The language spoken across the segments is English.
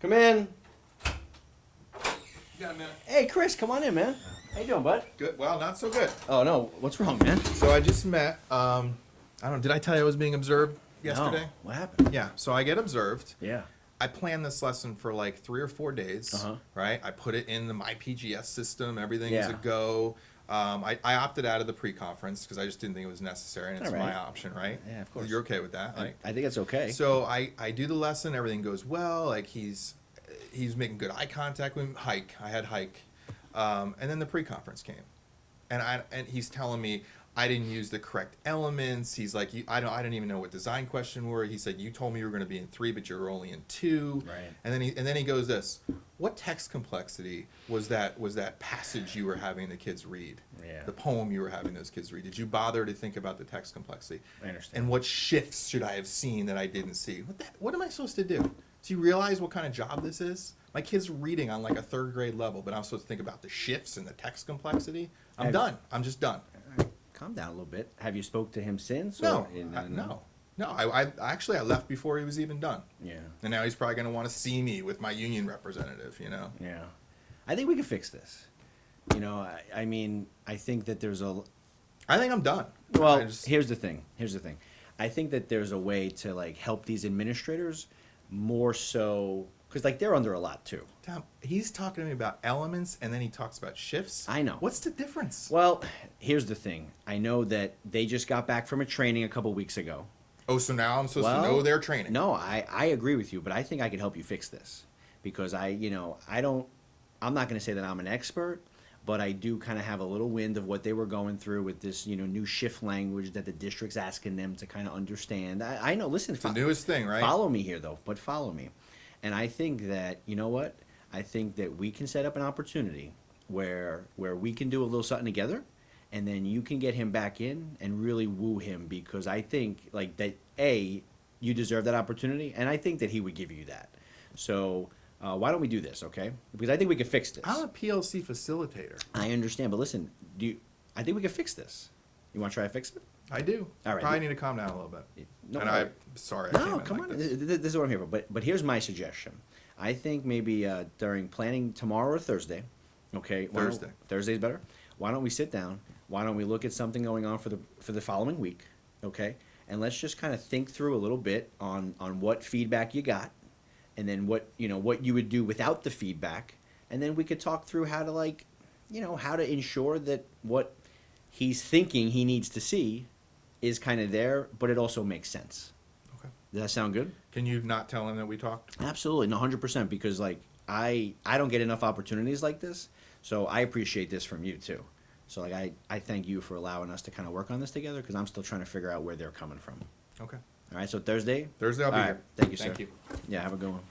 Come in. You got a minute? Hey, Chris, come on in, man. How you doing, bud? Good. Well, not so good. Oh, no. What's wrong, man? So I just met. I don't know. Did I tell you I was being observed yesterday? No. What happened? Yeah. So I get observed. Yeah. I planned this lesson for like 3 or 4 days. Uh-huh. Right. I put it in the MyPGS system. Everything is Yeah. a go. I opted out of the pre-conference because I just didn't think it was necessary, and it's All right. my option, right? Yeah, of course. You're okay with that, right? I think it's okay. So I do the lesson. Everything goes well. Like he's making good eye contact with me. I had hike, and then the pre-conference came, and he's telling me I didn't use the correct elements. He's like, I didn't even know what design question were. He said, you told me you were going to be in 3, but you were only in 2. Right. And then he goes this. What text complexity was that passage you were having the kids read? Yeah. The poem you were having those kids read. Did you bother to think about the text complexity? I understand. And what shifts should I have seen that I didn't see? What am I supposed to do? Do you realize what kind of job this is? My kid's reading on like a 3rd grade level, but I'm supposed to think about the shifts and the text complexity. I'm done. I'm just done. All right. Calm down a little bit. Have you spoke to him since? No, or- no. I actually I left before he was even done. Yeah. And now he's probably going to want to see me with my union representative, you know? Yeah. I think we can fix this. You know, I mean, I think that there's a... I think I'm done. Well, I just- here's the thing. I think that there's a way to, like, help these administrators more so... Because, like, they're under a lot, too. Tom, he's talking to me about elements, and then he talks about shifts. I know. What's the difference? Well, here's the thing. I know that they just got back from a training a couple weeks ago. Oh, so now I'm supposed to know their training. No, I agree with you, but I think I can help you fix this. Because I'm not going to say that I'm an expert, but I do kind of have a little wind of what they were going through with this, new shift language that the district's asking them to kind of understand. I know, listen. It's the newest thing, right? Follow me here, though, but follow me. And I think that, you know what? I think that we can set up an opportunity where we can do a little something together, and then you can get him back in and really woo him, because I think, like, that, you deserve that opportunity, and I think that he would give you that. So why don't we do this, okay? Because I think we can fix this. I'm a PLC facilitator. I understand, but listen, I think we can fix this. You want to try to fix it? I do. All right. Probably need to calm down a little bit. No, and no. I'm sorry. I came No, in come like on. this. This is what I'm here for. But here's my suggestion. I think maybe during planning tomorrow or Thursday, okay? Thursday. Thursday's better. Why don't we sit down? Why don't we look at something going on for the following week, okay? And let's just kind of think through a little bit on what feedback you got, and then what you would do without the feedback, and then we could talk through how to how to ensure that what he's thinking he needs to see is kind of there, but it also makes sense. Okay. Does that sound good? Can you not tell him that we talked? Absolutely, 100%. Because like I don't get enough opportunities like this, so I appreciate this from you too. So like I thank you for allowing us to kind of work on this together, because I'm still trying to figure out where they're coming from. Okay. All right, so Thursday. Thursday I'll be All right, here. thank you, sir. Thank you. Yeah, have a good one.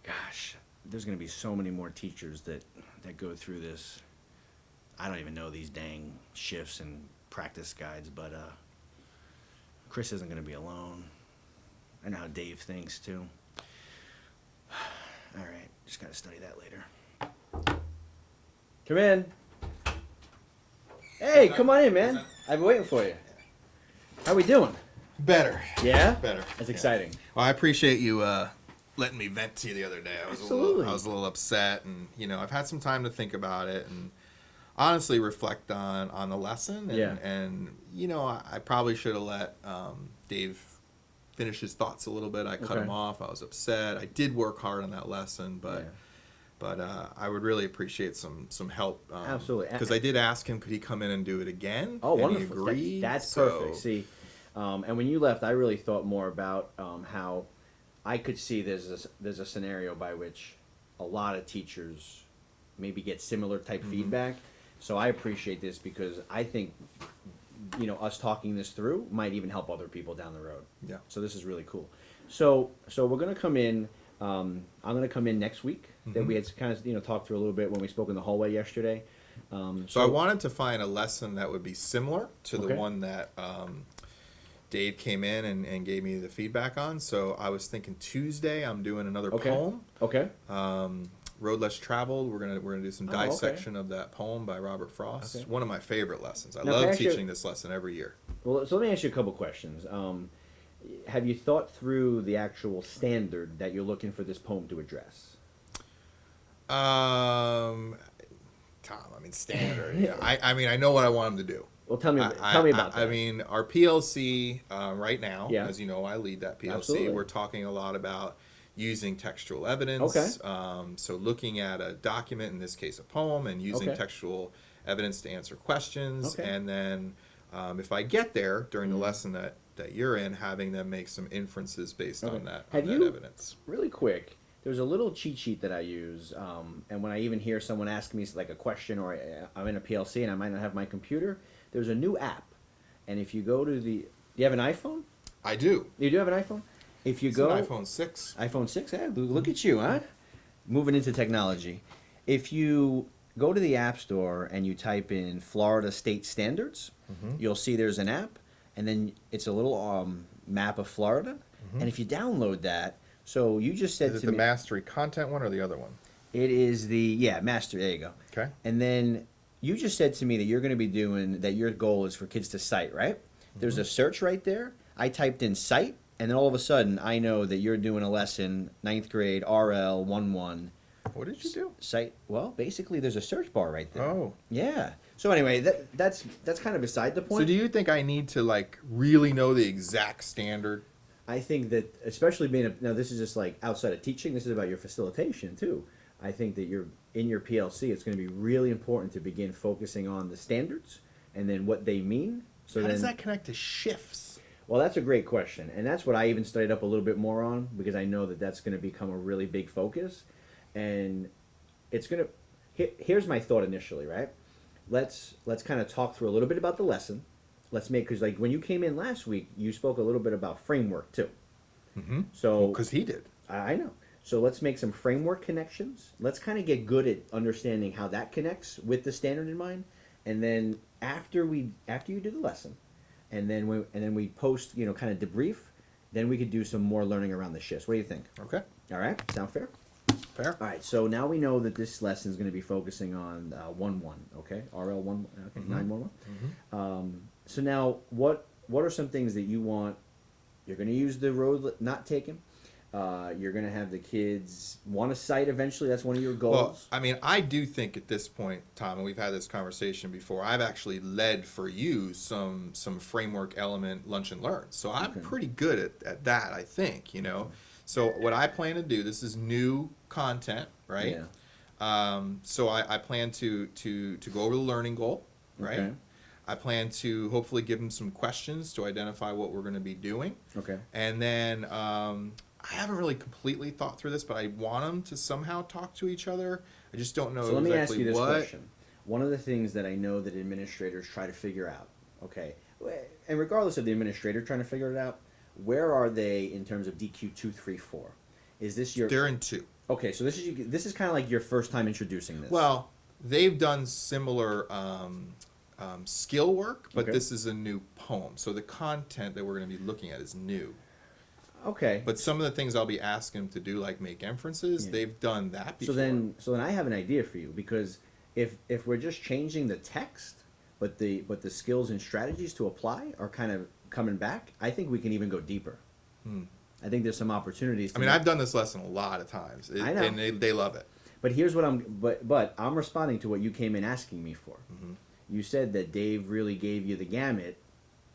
Gosh, there's gonna be so many more teachers that go through this. I don't even know these dang shifts and practice guides, but Chris isn't gonna be alone. I know how Dave thinks too. All right, just gotta study that later. Come in. Hey, come on in, man. I've been waiting for you. How we doing? Better. Yeah? Better. That's Yeah. exciting. Well, I appreciate you letting me vent to you the other day. I was Absolutely. I was a little upset, and I've had some time to think about it and honestly reflect on the lesson. And, Yeah. And I probably should have let Dave finish his thoughts a little bit. I cut Okay. him off. I was upset. I did work hard on that lesson, but. Yeah. But I would really appreciate some help. Absolutely. Because I did ask him, could he come in and do it again? Oh, and wonderful. He agreed. That's so- perfect. See, and when you left, I really thought more about how I could see there's a scenario by which a lot of teachers maybe get similar type Mm-hmm. feedback. So I appreciate this, because I think us talking this through might even help other people down the road. Yeah. So this is really cool. So we're gonna come in. I'm gonna come in next week. That Mm-hmm. we had kind of talked through a little bit when we spoke in the hallway yesterday. So I wanted to find a lesson that would be similar to Okay. the one that Dave came in and gave me the feedback on. So I was thinking Tuesday I'm doing another Okay. poem. Okay. Road Less Traveled. We're gonna do some Oh, okay. dissection of that poem by Robert Frost. Okay. One of my favorite lessons. I Now, can I love ask you- teaching this lesson every year. Well, so let me ask you a couple questions. have you thought through the actual standard that you're looking for this poem to address? Um, Tom, I mean, standard. Yeah. I mean, I know what I want him to do. Well, tell me about I that. mean, our PLC right now, Yeah. as you know, I lead that PLC. Absolutely. We're talking a lot about using textual Okay. evidence. So looking at a document, in this case, a poem, and using Okay. textual evidence to answer questions. Okay. And then if I get there during the lesson that you're in, having them make some inferences based Okay. on that, Have on that you- evidence. Really quick, there's a little cheat sheet that I use, and when I even hear someone ask me like a question, or I'm in a PLC and I might not have my computer, there's a new app, and if you go to the, do you have an iPhone? I do. You do have an iPhone? If you It's go an iPhone 6. iPhone 6, look at you, huh? Moving into technology. If you go to the App Store and you type in Florida State Standards, you'll see there's an app, and then it's a little map of Florida. And if you download that, so you just said Is it to the me, mastery content one or the other one? it is the, yeah, master, there you go. Okay. And then you just said to me that you're going to be doing, that your goal is for kids to cite, right? There's a search right there. I typed in cite, and then all of a sudden I know that you're doing a lesson, ninth grade, RL 1-1. What did you do? Cite, well, basically there's a search bar right there. Oh. Yeah. So anyway, that's kind of beside the point. So do you think I need to like really know the exact standard? I think that, especially being now this is just like outside of teaching, this is about your facilitation too. I think that you're in your PLC, it's going to be really important to begin focusing on the standards and then what they mean. So How then, does that connect to shifts? well, that's a great question, and that's what I even studied up a little bit more on, because I know that that's going to become a really big focus, and it's going to. Here's my thought initially, right? Let's kind of talk through a little bit about the lesson. Let's make, because like when you came in last week, you spoke a little bit about framework too. Mm-hmm. So Because he did. I know. So let's make some framework connections. Let's kind of get good at understanding how that connects with the standard in mind, and then after you do the lesson, and then we post, kind of debrief, then we could do some more learning around the shifts. What do you think? Okay. All right, sound fair? Fair. All right. So now we know that this lesson is going to be focusing on 1-1. Okay, RL 1. Okay, 9-1-1. So now, what are some things that you want? You're going to use the road not taken. You're going to have the kids want to cite eventually. That's one of your goals. Well, I mean, I do think at this point, Tom, and we've had this conversation before, I've actually led for you some framework element lunch and learn. So I'm Okay. pretty good at that, I think, So what I plan to do, this is new content, right? Yeah. So I plan to go over the learning goal, right? Okay. I plan to hopefully give them some questions to identify what we're going to be doing. Okay. And then I haven't really completely thought through this, but I want them to somehow talk to each other. I just don't know So let me ask exactly you this what. question. One of the things that I know that administrators try to figure out, okay, and regardless of the administrator trying to figure it out, where are they in terms of DQ 2, 3, 4? Is this your They're in 2. okay? So this is kind of like your first time introducing this. Well, they've done similar skill work, but Okay. this is a new poem. So the content that we're going to be looking at is new. okay. But some of the things I'll be asking them to do, like make inferences, Yeah. they've done that before. So then I have an idea for you, because if we're just changing the text, but the skills and strategies to apply are kind of coming back, I think we can even go deeper. I think there's some opportunities. I mean, I've done this lesson a lot of times, I know. and they love it. But here's what but I'm responding to what you came in asking me for. You said that Dave really gave you the gamut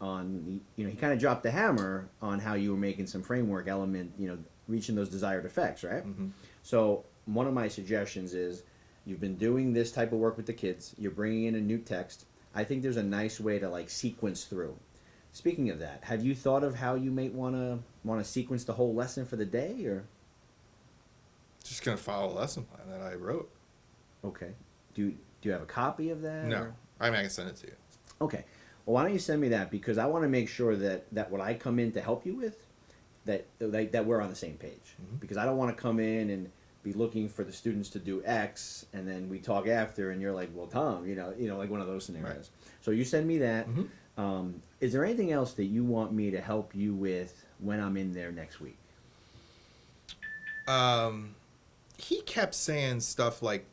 on, he kind of dropped the hammer on how you were making some framework element, reaching those desired effects, right? So one of my suggestions is, you've been doing this type of work with the kids, you're bringing in a new text. I think there's a nice way to like sequence through. Speaking of that, have you thought of how you might want to sequence the whole lesson for the day, or? Just going to follow a lesson plan that I wrote. Okay. Do you have a copy of that? No. or- I mean, I can send it to you. Okay. Well, why don't you send me that, because I want to make sure that what I come in to help you with, that we're on the same page. Because I don't want to come in and be looking for the students to do X, and then we talk after, and you're like, well, Tom, like one of those scenarios. Right. So you send me that. Is there anything else that you want me to help you with when I'm in there next week? He kept saying stuff like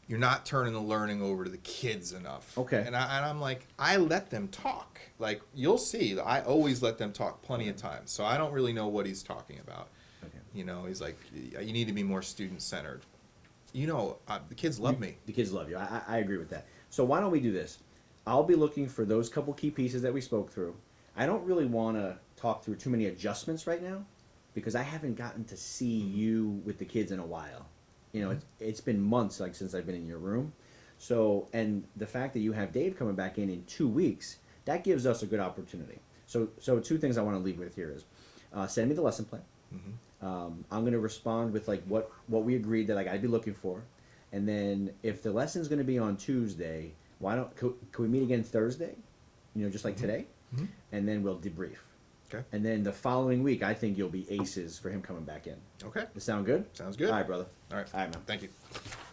you're not turning the learning over to the kids enough. Okay. And I'm like, I let them talk. Like, you'll see, I always let them talk plenty of times. So I don't really know what he's talking about. Okay. You know, he's like, you need to be more student centered. You know, the kids love me. The kids love you. I agree with that. So why don't we do this? I'll be looking for those couple key pieces that we spoke through. I don't really want to talk through too many adjustments right now because I haven't gotten to see you with the kids in a while. You know, it's been months like since I've been in your room. So, and the fact that you have Dave coming back in 2 weeks, that gives us a good opportunity. So two things I want to leave with here is send me the lesson plan. I'm going to respond with like what we agreed that I got to be looking for, and then if the lesson's going to be on Tuesday, can we meet again Thursday? You know, just like today, and then we'll debrief. Okay. And then the following week, I think you'll be aces for him coming back in. Okay. Does that sound good? Sounds good. All right, brother. All right. All right, man. Thank you.